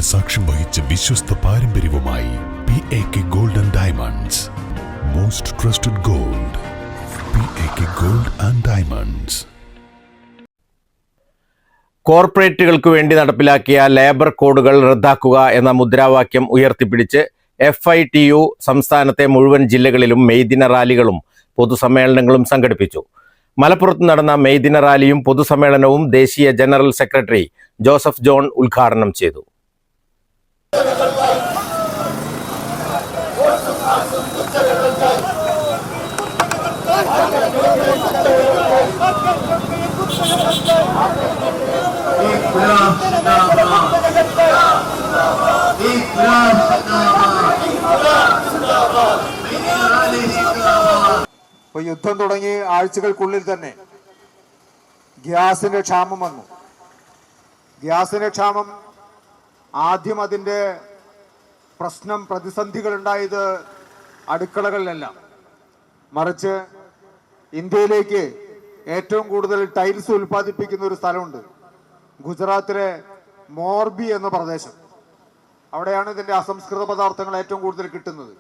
സാക്ഷ്യം വഹിച്ച വിശ്വസ്ത പാരമ്പര്യവുമായി PAK Gold and Diamonds. Most trusted gold. PAK Gold and Diamonds. കോർപ്പറേറ്റുകൾക്ക് വേണ്ടി നടപ്പിലാക്കിയ ലേബർ കോഡുകൾ റദ്ദാക്കുക എന്ന മുദ്രാവാക്യം ഉയർത്തിപ്പിടിച്ച് FITU സംസ്ഥാനത്തെ മുഴുവൻ ജില്ലകളിലും മെയ് ദിന റാലികളും പൊതുസമ്മേളനങ്ങളും സംഘടിപ്പിച്ചു. മലപ്പുറത്ത് നടന്ന മെയ് ദിന റാലിയും പൊതുസമ്മേളനവും ദേശീയ ജനറൽ സെക്രട്ടറി ജോസഫ് ജോൺ ഉദ്ഘാടനം ചെയ്തു. ഇപ്പോൾ യുദ്ധം തുടങ്ങി ആഴ്ചകൾക്കുള്ളിൽ തന്നെ ഗ്യാസിന്റെ ക്ഷാമം വന്നു. ഗ്യാസിന്റെ ക്ഷാമം ആദ്യം അതിൻ്റെ പ്രതിസന്ധികൾ ഉണ്ടായത് അടുക്കളകളിലല്ല, മറിച്ച് ഇന്ത്യയിലേക്ക് ഏറ്റവും കൂടുതൽ ടൈൽസ് ഉൽപ്പാദിപ്പിക്കുന്ന ഒരു സ്ഥലമുണ്ട്, ഗുജറാത്തിലെ മോർബി എന്ന പ്രദേശം. അവിടെയാണ് ഇതിൻ്റെ അസംസ്കൃത പദാർത്ഥങ്ങൾ ഏറ്റവും കൂടുതൽ കിട്ടുന്നത്.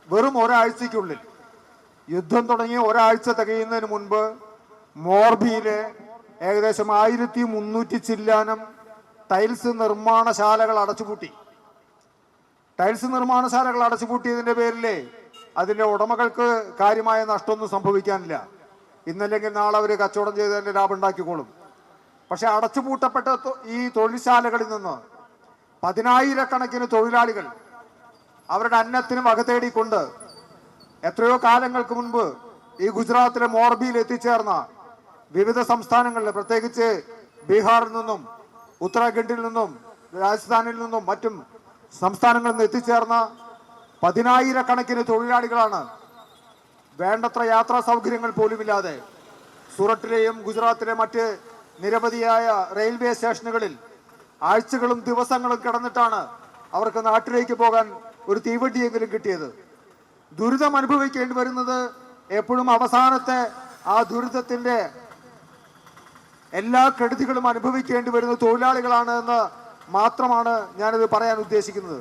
വെറും ഒരാഴ്ചയ്ക്കുള്ളിൽ, യുദ്ധം തുടങ്ങി ഒരാഴ്ച തികയുന്നതിന് മുൻപ് മോർബിയിലെ ഏകദേശം 1300 ചില്ലാനം ടൈൽസ് നിർമ്മാണശാലകൾ അടച്ചുപൂട്ടി. ടൈൽസ് നിർമ്മാണശാലകൾ അടച്ചുപൂട്ടിയതിൻ്റെ പേരിൽ അതിൻ്റെ ഉടമകൾക്ക് കാര്യമായ നഷ്ടമൊന്നും സംഭവിക്കാനില്ല. ഇന്നല്ലെങ്കിൽ നാളെ അവർ കച്ചവടം ചെയ്ത് തന്നെ ലാഭം ഉണ്ടാക്കിക്കോളും. പക്ഷെ അടച്ചുപൂട്ടപ്പെട്ട ഈ തൊഴിൽശാലകളിൽ നിന്ന് 10,000-കണക്കിന് തൊഴിലാളികൾ അവരുടെ അന്നത്തിന് വക തേടിക്കൊണ്ട് എത്രയോ കാലങ്ങൾക്ക് മുൻപ് ഈ ഗുജറാത്തിലെ മോർബിയിൽ എത്തിച്ചേർന്ന വിവിധ സംസ്ഥാനങ്ങളിൽ, പ്രത്യേകിച്ച് ബീഹാറിൽ നിന്നും ഉത്തരാഖണ്ഡിൽ നിന്നും രാജസ്ഥാനിൽ നിന്നും മറ്റും സംസ്ഥാനങ്ങളിൽ നിന്ന് എത്തിച്ചേർന്ന 10,000-കണക്കിന് തൊഴിലാളികളാണ് വേണ്ടത്ര യാത്രാ സൗകര്യങ്ങൾ പോലുമില്ലാതെ സൂററ്റിലെയും ഗുജറാത്തിലെ മറ്റ് നിരവധിയായ റെയിൽവേ സ്റ്റേഷനുകളിൽ ആഴ്ചകളും ദിവസങ്ങളും കിടന്നിട്ടാണ് അവർക്ക് നാട്ടിലേക്ക് പോകാൻ ഒരു തീവണ്ടിയെങ്കിലും കിട്ടിയത്. ദുരിതം അനുഭവിക്കേണ്ടി വരുന്നത് എപ്പോഴും അവസാനത്തെ ആ ദുരിതത്തിന്റെ എല്ലാ കെടുതികളും അനുഭവിക്കേണ്ടി വരുന്ന തൊഴിലാളികളാണ് എന്ന് മാത്രമാണ് ഞാനിത് പറയാൻ ഉദ്ദേശിക്കുന്നത്.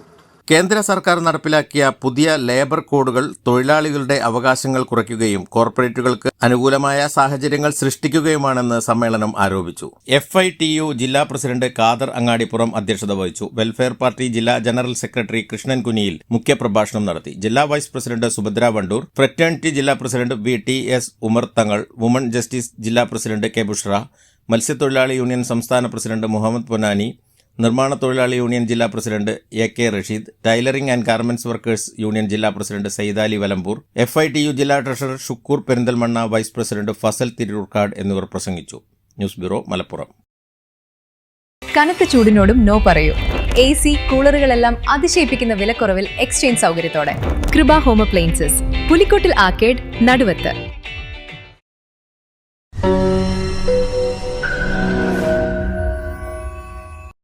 കേന്ദ്ര സർക്കാർ നടപ്പിലാക്കിയ പുതിയ ലേബർ കോഡുകൾ തൊഴിലാളികളുടെ അവകാശങ്ങൾ കുറയ്ക്കുകയും കോർപ്പറേറ്റുകൾക്ക് അനുകൂലമായ സാഹചര്യങ്ങൾ സൃഷ്ടിക്കുകയുമാണെന്ന് സമ്മേളനം ആരോപിച്ചു. FITU ജില്ലാ പ്രസിഡന്റ് ഖാദർ അങ്ങാടിപ്പുറം അധ്യക്ഷത വഹിച്ചു. വെൽഫെയർ പാർട്ടി ജില്ലാ ജനറൽ സെക്രട്ടറി കൃഷ്ണൻ കുനിയിൽ മുഖ്യപ്രഭാഷണം നടത്തി. ജില്ലാ vice president Subhadra Vandoor, fraternity ജില്ലാ president VTS Umar Thangal, woman justice ജില്ലാ പ്രസിഡന്റ് K ബുഷ്ര, മത്സ്യത്തൊഴിലാളി യൂണിയൻ സംസ്ഥാന പ്രസിഡന്റ് മുഹമ്മദ് പൊന്നാനി, നിർമ്മാണ തൊഴിലാളി യൂണിയൻ ജില്ലാ president AK Rasheed, tailoring and garments workers union ജില്ലാ പ്രസിഡന്റ് സൈദാലി വലമ്പൂർ, FITU ജില്ലാ treasurer Shukoor Perinthalmanna, vice president Fazal Thirurkkad എന്നിവർ പ്രസംഗിച്ചു. News bureau, Malappuram. കനത്ത ചൂടിനോടും നോ പറയൂ. AC, കൂളറുകളെല്ലാം അതിശയിപ്പിക്കുന്ന വിലക്കുറവിൽ എക്സ്ചേഞ്ച് സൗകര്യത്തോടെ. കൃപ ഹോം അപ്ലയൻസസ്, പുലിക്കോട്ടിൽ ആർക്കേഡ്, നടുവത്ത്.